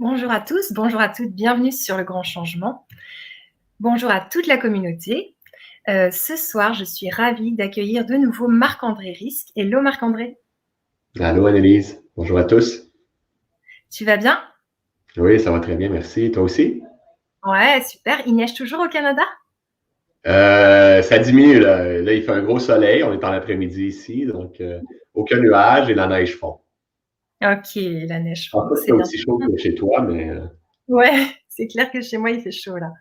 Bonjour à tous, bonjour à toutes, bienvenue sur Le Grand Changement. Bonjour à toute la communauté. Ce soir, je suis ravie d'accueillir de nouveau Marc-André Risque. Hello Marc-André. Allô Annelise, bonjour à tous. Tu vas bien? Oui, ça va très bien, merci. Toi aussi? Ouais, super. Il neige toujours au Canada? Ça diminue, là. Là, il fait un gros soleil, on est en après-midi ici, donc aucun nuage et la neige fond. Ok, la neige Je pense fond, pas que c'est c'est bien. aussi chaud que chez toi, mais Ouais, c'est clair que chez moi, il fait chaud là.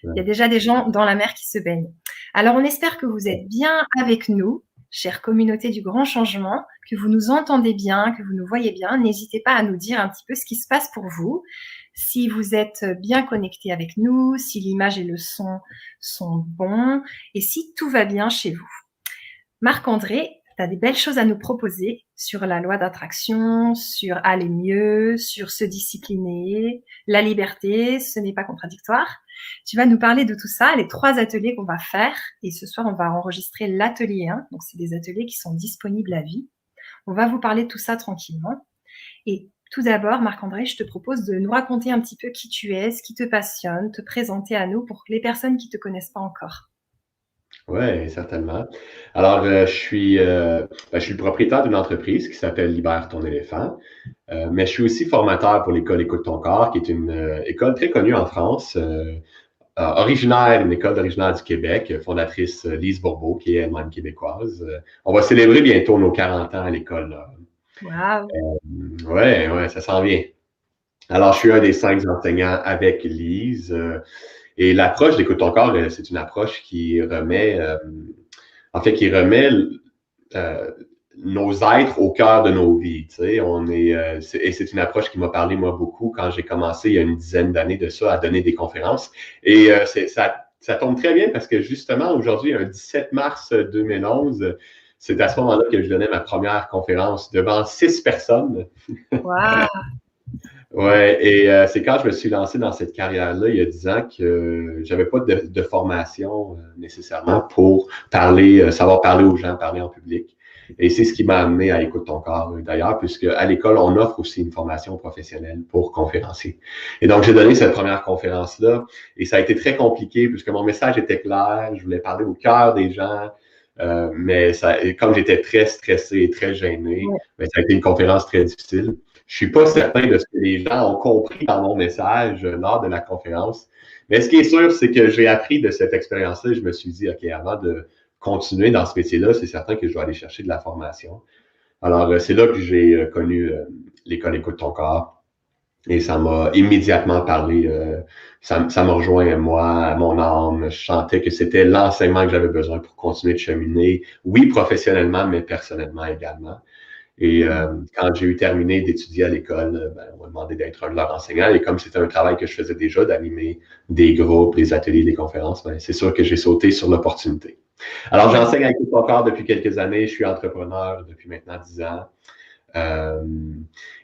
Il y a ouais. déjà des gens dans la mer qui se baignent. Alors, on espère que vous êtes bien avec nous, chère communauté du Grand Changement, que vous nous entendez bien, que vous nous voyez bien. N'hésitez pas à nous dire un petit peu ce qui se passe pour vous, si vous êtes bien connectés avec nous, si l'image et le son sont bons et si tout va bien chez vous. Marc-André, tu as des belles choses à nous proposer sur la loi d'attraction, sur aller mieux, sur se discipliner, la liberté, ce n'est pas contradictoire. Tu vas nous parler de tout ça, les 3 ateliers qu'on va faire. Et ce soir, on va enregistrer l'atelier 1. Donc, c'est des ateliers qui sont disponibles à vie. On va vous parler de tout ça tranquillement. Et tout d'abord, Marc-André, je te propose de nous raconter un petit peu qui tu es, ce qui te passionne, te présenter à nous pour les personnes qui ne te connaissent pas encore. Oui, certainement. Alors, je suis le propriétaire d'une entreprise qui s'appelle Libère ton éléphant, mais je suis aussi formateur pour l'école Écoute ton corps, qui est une école très connue en France, originaire, une école originaire du Québec, fondatrice Lise Bourbeau, qui est elle-même québécoise. On va célébrer bientôt nos 40 ans à l'école, là. Waouh! Ouais, ouais, ça s'en vient. Alors, je suis un des 5 enseignants avec Lise. Et l'approche d'Écoute ton corps, c'est une approche qui remet, qui remet euh, nos êtres au cœur de nos vies. Tu sais, et c'est une approche qui m'a parlé, moi, beaucoup quand j'ai commencé il y a une dizaine d'années de ça à donner des conférences. Et ça tombe très bien parce que justement, aujourd'hui, un 17 mars 2011, c'est à ce moment-là que je donnais ma première conférence devant 6 personnes. Waouh! Ouais, et c'est quand je me suis lancé dans cette carrière-là, il y a 10 ans, que j'avais pas de formation nécessairement pour parler, savoir parler aux gens, parler en public. Et c'est ce qui m'a amené à Écoute ton corps, d'ailleurs, puisque à l'école, on offre aussi une formation professionnelle pour conférencier. Et donc, j'ai donné cette première conférence-là, et ça a été très compliqué, puisque mon message était clair, je voulais parler au cœur des gens, mais comme j'étais très stressé et très gêné, Ouais. ben, ça a été une conférence très difficile. Je suis pas certain de ce que les gens ont compris dans mon message lors de la conférence. Mais ce qui est sûr, c'est que j'ai appris de cette expérience-là et je me suis dit, OK, avant de continuer dans ce métier-là, c'est certain que je dois aller chercher de la formation. Alors, c'est là que j'ai connu l'école Écoute ton corps et ça m'a immédiatement parlé. Ça m'a rejoint à moi, à mon âme. Je sentais que c'était l'enseignement que j'avais besoin pour continuer de cheminer, oui, professionnellement, mais personnellement également. Et quand j'ai eu terminé d'étudier à l'école, ben, on m'a demandé d'être un de leurs enseignants. Et comme c'était un travail que je faisais déjà, d'animer des groupes, des ateliers, des conférences, ben, c'est sûr que j'ai sauté sur l'opportunité. Alors, Ouais. j'enseigne à Écoute ton corps depuis quelques années. Je suis entrepreneur depuis maintenant 10 ans. Euh,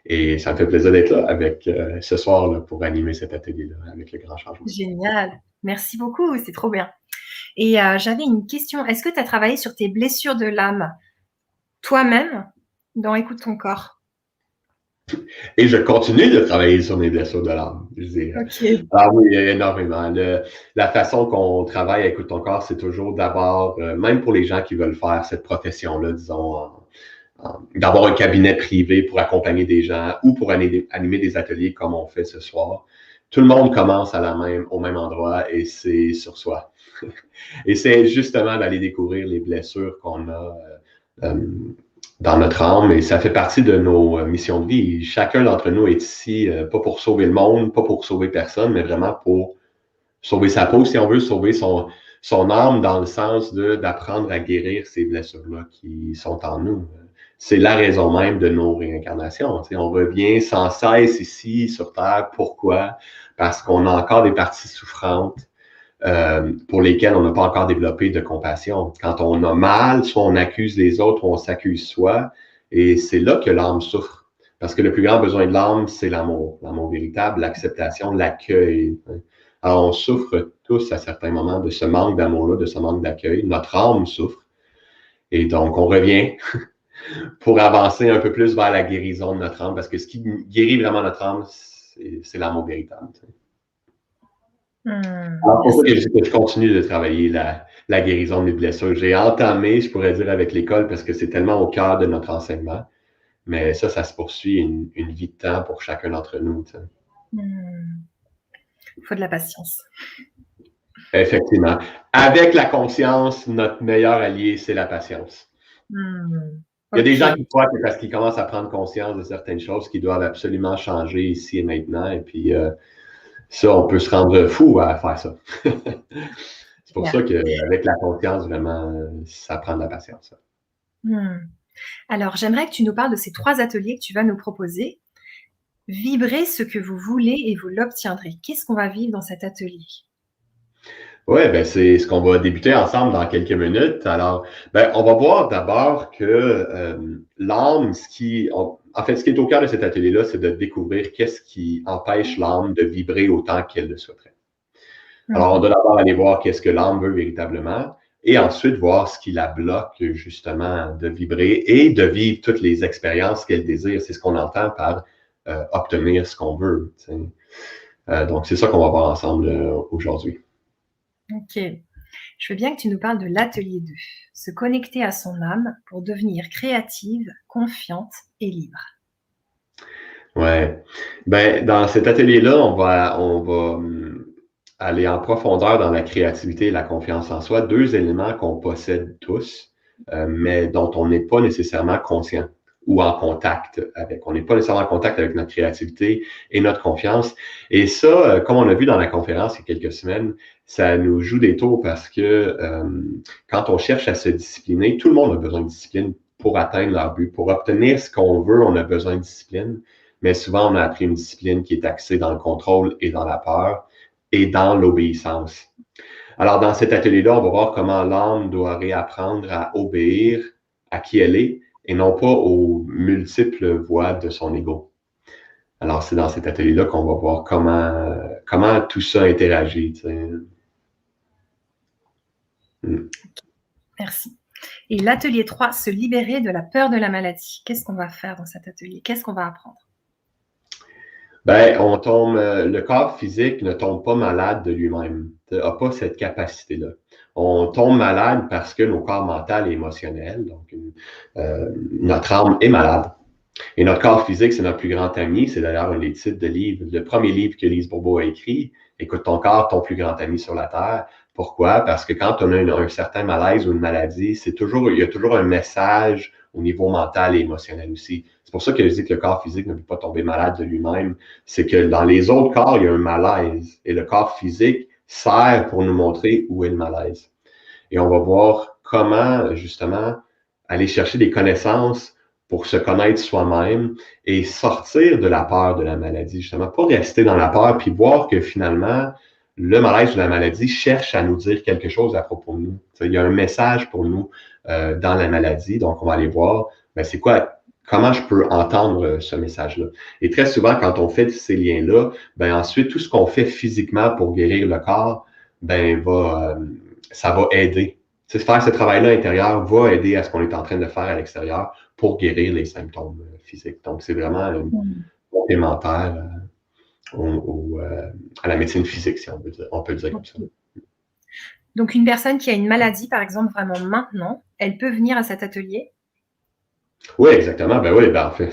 et ça me fait plaisir d'être là avec ce soir là, pour animer cet atelier-là avec le grand changement. Génial. Merci beaucoup, c'est trop bien. Et j'avais une question. Est-ce que tu as travaillé sur tes blessures de l'âme toi-même dans Écoute ton corps? Et je continue de travailler sur mes blessures de l'âme, je dirais. Ok. Ah oui, énormément. La façon qu'on travaille à Écoute ton corps, c'est toujours d'abord, même pour les gens qui veulent faire cette profession-là, disons, d'avoir un cabinet privé pour accompagner des gens ou pour animer des ateliers comme on fait ce soir. Tout le monde commence au même endroit et c'est sur soi. Et c'est justement d'aller découvrir les blessures qu'on a dans notre âme et ça fait partie de nos missions de vie. Chacun d'entre nous est ici, pas pour sauver le monde, pas pour sauver personne, mais vraiment pour sauver sa peau, si on veut, sauver son âme dans le sens d'apprendre à guérir ces blessures-là qui sont en nous. C'est la raison même de nos réincarnations. On revient sans cesse ici sur Terre. Pourquoi? Parce qu'on a encore des parties souffrantes pour lesquelles on n'a pas encore développé de compassion. Quand on a mal, soit on accuse les autres, ou on s'accuse soi, et c'est là que l'âme souffre. Parce que le plus grand besoin de l'âme, c'est l'amour véritable, l'acceptation, l'accueil. Alors, on souffre tous à certains moments de ce manque d'amour-là, de ce manque d'accueil. Notre âme souffre. Et donc, on revient pour avancer un peu plus vers la guérison de notre âme, parce que ce qui guérit vraiment notre âme, c'est l'amour véritable. Alors, pour Merci. ça que je continue de travailler la guérison de mes blessures. J'ai entamé, je pourrais dire, avec l'école parce que c'est tellement au cœur de notre enseignement. Mais ça se poursuit une vie de temps pour chacun d'entre nous. Il faut de la patience. Effectivement. Avec la conscience, notre meilleur allié, c'est la patience. Il y a des gens qui croient que parce qu'ils commencent à prendre conscience de certaines choses qu'ils doivent absolument changer ici et maintenant. Et puis, ça, on peut se rendre fou à faire ça. C'est pour ça qu'avec la conscience, vraiment, ça prend de la patience. Alors, j'aimerais que tu nous parles de ces 3 ateliers que tu vas nous proposer. Vibrez ce que vous voulez et vous l'obtiendrez. Qu'est-ce qu'on va vivre dans cet atelier? Oui, ben c'est ce qu'on va débuter ensemble dans quelques minutes. Alors, on va voir d'abord que l'âme, ce qui est au cœur de cet atelier-là, c'est de découvrir qu'est-ce qui empêche l'âme de vibrer autant qu'elle le souhaiterait. Alors, on doit d'abord aller voir qu'est-ce que l'âme veut véritablement et ensuite voir ce qui la bloque justement de vibrer et de vivre toutes les expériences qu'elle désire. C'est ce qu'on entend par obtenir ce qu'on veut. Donc, c'est ça qu'on va voir ensemble aujourd'hui. Ok. Je veux bien que tu nous parles de l'atelier 2. Se connecter à son âme pour devenir créative, confiante et libre. Ouais. Dans cet atelier-là, on va aller en profondeur dans la créativité et la confiance en soi, 2 éléments qu'on possède tous, mais dont on n'est pas nécessairement conscient ou en contact avec. On n'est pas nécessairement en contact avec notre créativité et notre confiance. Et ça, comme on a vu dans la conférence il y a quelques semaines, ça nous joue des tours parce que quand on cherche à se discipliner, tout le monde a besoin de discipline pour atteindre leur but. Pour obtenir ce qu'on veut, on a besoin de discipline. Mais souvent, on a appris une discipline qui est axée dans le contrôle et dans la peur et dans l'obéissance. Alors, dans cet atelier-là, on va voir comment l'âme doit réapprendre à obéir à qui elle est et non pas aux multiples voies de son ego. Alors, c'est dans cet atelier-là qu'on va voir comment tout ça interagit. Merci. Et l'atelier 3, se libérer de la peur de la maladie. Qu'est-ce qu'on va faire dans cet atelier? Qu'est-ce qu'on va apprendre? Le corps physique ne tombe pas malade de lui-même, n'a pas cette capacité-là. On tombe malade parce que nos corps mental et émotionnel, donc notre âme est malade. Et notre corps physique, c'est notre plus grand ami. C'est d'ailleurs un des titres de livre, le premier livre que Lise Bourbeau a écrit, Écoute ton corps, ton plus grand ami sur la Terre. Pourquoi? Parce que quand on a un certain malaise ou une maladie, il y a toujours un message au niveau mental et émotionnel aussi. C'est pour ça que je dis que le corps physique ne peut pas tomber malade de lui-même. C'est que dans les autres corps, il y a un malaise. Et le corps physique sert pour nous montrer où est le malaise. Et on va voir comment, justement, aller chercher des connaissances pour se connaître soi-même et sortir de la peur de la maladie, justement, pas rester dans la peur, puis voir que finalement, le malaise de la maladie cherche à nous dire quelque chose à propos de nous. Il y a un message pour nous dans la maladie, donc on va aller voir, c'est quoi, comment je peux entendre ce message-là. Et très souvent, quand on fait ces liens-là, ensuite, tout ce qu'on fait physiquement pour guérir le corps, ça va aider. Faire ce travail-là intérieur va aider à ce qu'on est en train de faire à l'extérieur pour guérir les symptômes physiques. Donc, c'est vraiment complémentaire à la médecine physique, si on peut le dire comme ça. Donc, une personne qui a une maladie, par exemple, vraiment maintenant, elle peut venir à cet atelier? Oui, exactement. En fait,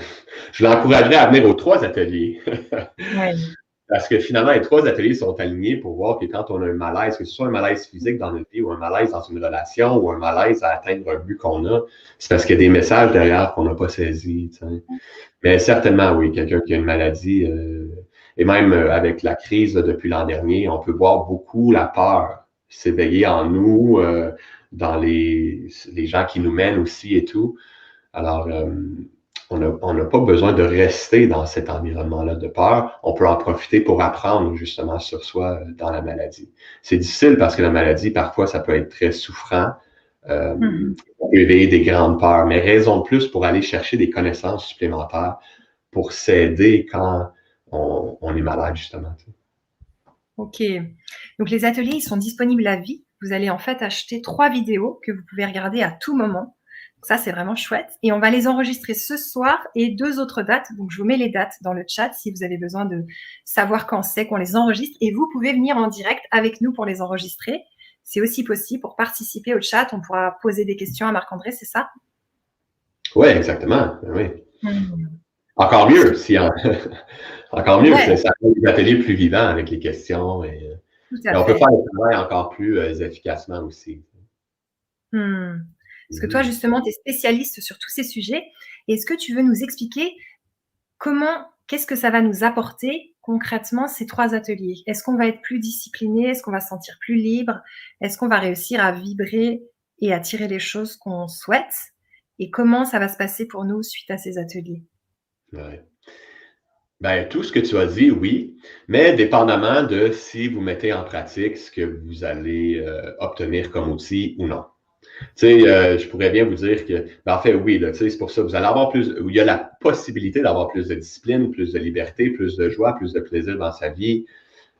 je l'encouragerais à venir aux 3 ateliers. Ouais. Parce que finalement, les 3 ateliers sont alignés pour voir que quand on a un malaise, que ce soit un malaise physique dans notre vie ou un malaise dans une relation ou un malaise à atteindre un but qu'on a, c'est parce qu'il y a des messages derrière qu'on n'a pas saisis. Mais certainement, oui, quelqu'un qui a une maladie, et même avec la crise depuis l'an dernier, on peut voir beaucoup la peur s'éveiller en nous, dans les gens qui nous mènent aussi et tout. Alors, on n'a pas besoin de rester dans cet environnement-là de peur. On peut en profiter pour apprendre justement sur soi dans la maladie. C'est difficile parce que la maladie, parfois, ça peut être très souffrant, éveiller des grandes peurs, mais raison de plus pour aller chercher des connaissances supplémentaires pour s'aider quand on est malade, justement. Ok. Donc, les ateliers, ils sont disponibles à vie. Vous allez en fait acheter 3 vidéos que vous pouvez regarder à tout moment. Ça, c'est vraiment chouette. Et on va les enregistrer ce soir et 2 autres dates. Donc, je vous mets les dates dans le chat si vous avez besoin de savoir quand c'est qu'on les enregistre. Et vous pouvez venir en direct avec nous pour les enregistrer. C'est aussi possible pour participer au chat. On pourra poser des questions à Marc-André, c'est ça? Oui, exactement. Oui. Mmh. Encore mieux, encore mieux, Ouais, ça rend les ateliers plus vivants avec les questions et tout à on peut fait. faire le travail encore plus efficacement aussi. Mmh. Parce que toi, Mhm. justement, tu es spécialiste sur tous ces sujets. Est-ce que tu veux nous expliquer qu'est-ce que ça va nous apporter concrètement ces 3 ateliers? Est-ce qu'on va être plus discipliné? Est-ce qu'on va se sentir plus libre? Est-ce qu'on va réussir à vibrer et attirer les choses qu'on souhaite? Et comment ça va se passer pour nous suite à ces ateliers? Ouais. Ben, tout ce que tu as dit, oui, mais dépendamment de si vous mettez en pratique ce que vous allez obtenir comme outil ou non. Tu sais, je pourrais bien vous dire que, ben, en fait, oui, là, tu sais, c'est pour ça, vous allez avoir plus, il y a la possibilité d'avoir plus de discipline, plus de liberté, plus de joie, plus de plaisir dans sa vie,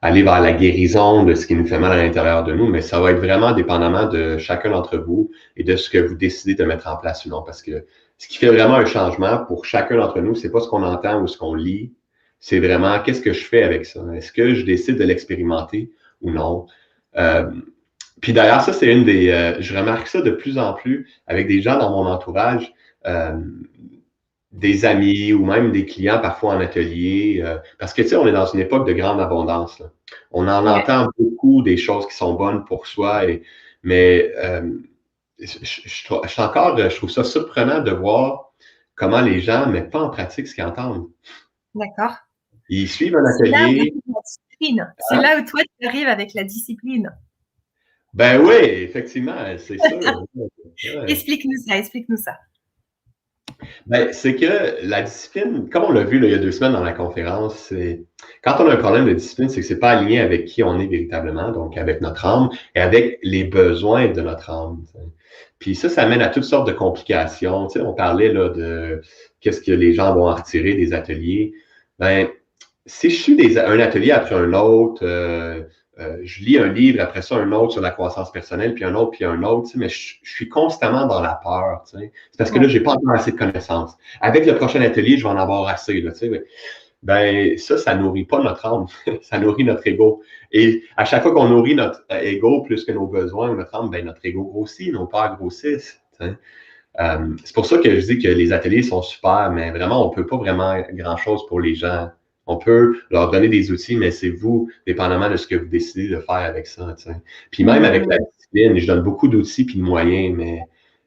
aller vers la guérison de ce qui nous fait mal à l'intérieur de nous, mais ça va être vraiment dépendamment de chacun d'entre vous et de ce que vous décidez de mettre en place ou non, parce que ce qui fait vraiment un changement pour chacun d'entre nous, c'est pas ce qu'on entend ou ce qu'on lit, c'est vraiment qu'est-ce que je fais avec ça? Est-ce que je décide de l'expérimenter ou non? Euh, Puis d'ailleurs, ça, c'est je remarque ça de plus en plus avec des gens dans mon entourage. Euh, des amis ou même des clients parfois en atelier. Parce que, tu sais, on est dans une époque de grande abondance. Là. On en Ouais. entend beaucoup des choses qui sont bonnes pour soi, mais je trouve ça surprenant de voir comment les gens ne mettent pas en pratique ce qu'ils entendent. D'accord. Ils suivent un C'est là où atelier. arrive la discipline. C'est Hein? là où toi, tu arrives avec la discipline. Ben oui, effectivement, c'est sûr. Ouais. Explique-nous ça, explique-nous ça. Ben, c'est que la discipline, comme on l'a vu là, il y a 2 semaines dans la conférence, c'est quand on a un problème de discipline, c'est que c'est pas aligné avec qui on est véritablement, donc avec notre âme et avec les besoins de notre âme. T'sais. Puis ça mène à toutes sortes de complications. Tu sais, on parlait là de qu'est-ce que les gens vont en retirer des ateliers. Ben, si je suis un atelier après un autre, je lis un livre, après ça un autre sur la croissance personnelle, puis un autre, puis un autre, tu sais, mais je suis constamment dans la peur. Tu sais. C'est parce que là, Ouais. j'ai pas encore assez de connaissances. Avec le prochain atelier, je vais en avoir assez. Là, tu sais, ben, ça nourrit pas notre âme, ça nourrit notre ego. Et à chaque fois qu'on nourrit notre ego plus que nos besoins ou notre âme, ben, notre ego grossit, nos peurs grossissent. Tu sais. C'est pour ça que je dis que les ateliers sont super, mais vraiment, on ne peut pas vraiment grand-chose pour les gens. On peut leur donner des outils, mais c'est vous, dépendamment de ce que vous décidez de faire avec ça. Tu sais. Puis même avec la Mmh. discipline, je donne beaucoup d'outils et de moyens, mais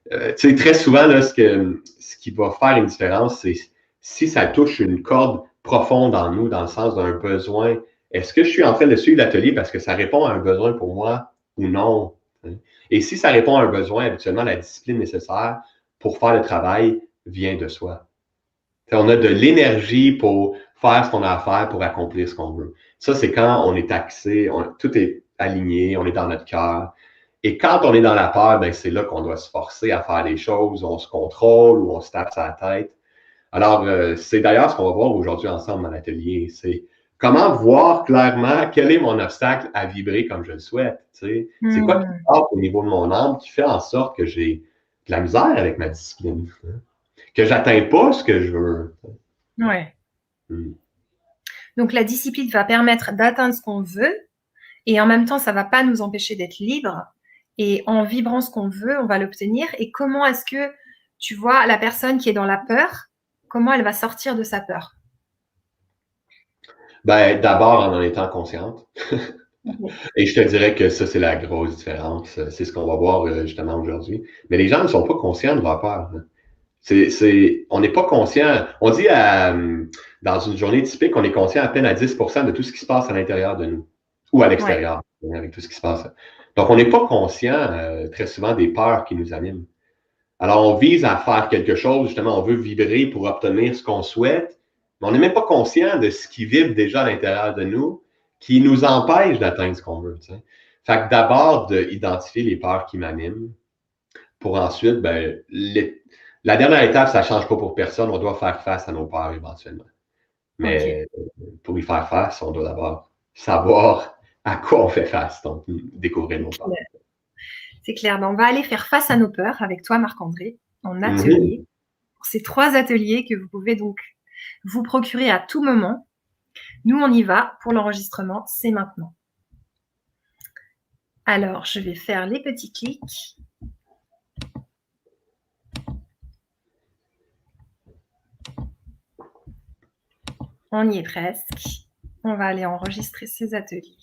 tu sais, très souvent, là, ce qui va faire une différence, c'est si ça touche une corde profonde en nous, dans le sens d'un besoin. Est-ce que je suis en train de suivre l'atelier parce que ça répond à un besoin pour moi ou non? Et si ça répond à un besoin, habituellement, la discipline nécessaire pour faire le travail vient de soi. T'sais, on a de l'énergie pour faire ce qu'on a à faire pour accomplir ce qu'on veut. Ça, c'est quand on est axé, tout est aligné, on est dans notre cœur. Et quand on est dans la peur, ben, c'est là qu'on doit se forcer à faire des choses, où on se contrôle, où on se tape sa tête. Alors, c'est d'ailleurs ce qu'on va voir aujourd'hui ensemble dans l'atelier. C'est comment voir clairement quel est mon obstacle à vibrer comme je le souhaite. T'sais. C'est quoi qui Mmh. passe au niveau de mon âme qui fait en sorte que j'ai de la misère avec ma discipline, hein, que j'atteins pas ce que je veux. Ouais. Hmm. Donc la discipline va permettre d'atteindre ce qu'on veut et en même temps, ça va pas nous empêcher d'être libres et en vibrant ce qu'on veut, on va l'obtenir. Et comment est-ce que tu vois la personne qui est dans la peur, comment elle va sortir de sa peur? Ben, d'abord en étant consciente. OK. Et je te dirais que ça, c'est la grosse différence. C'est ce qu'on va voir justement aujourd'hui. Mais les gens ne sont pas conscients de leur peur. Hein. On n'est pas conscient. On dit dans une journée typique, on est conscient à peine à 10% de tout ce qui se passe à l'intérieur de nous ou à Ouais. l'extérieur, avec tout ce qui se passe. Donc, on n'est pas conscient très souvent des peurs qui nous animent. Alors, on vise à faire quelque chose, justement, on veut vibrer pour obtenir ce qu'on souhaite, mais on n'est même pas conscient de ce qui vibre déjà à l'intérieur de nous, qui nous empêche d'atteindre ce qu'on veut. Tu sais. Fait que d'abord, d'identifier les peurs qui m'animent, pour ensuite, ben, la dernière étape, ça ne change pas pour personne, on doit faire face à nos peurs éventuellement. OK. Mais pour y faire face, on doit d'abord savoir à quoi on fait face, donc découvrir nos peurs. C'est clair. Ben, on va aller faire face à nos peurs avec toi, Marc-André. en atelier. Pour ces 3 ateliers que vous pouvez donc vous procurer à tout moment. Nous, on y va pour l'enregistrement, c'est maintenant. Alors, je vais faire les petits clics. On y est presque. On va aller enregistrer ces ateliers.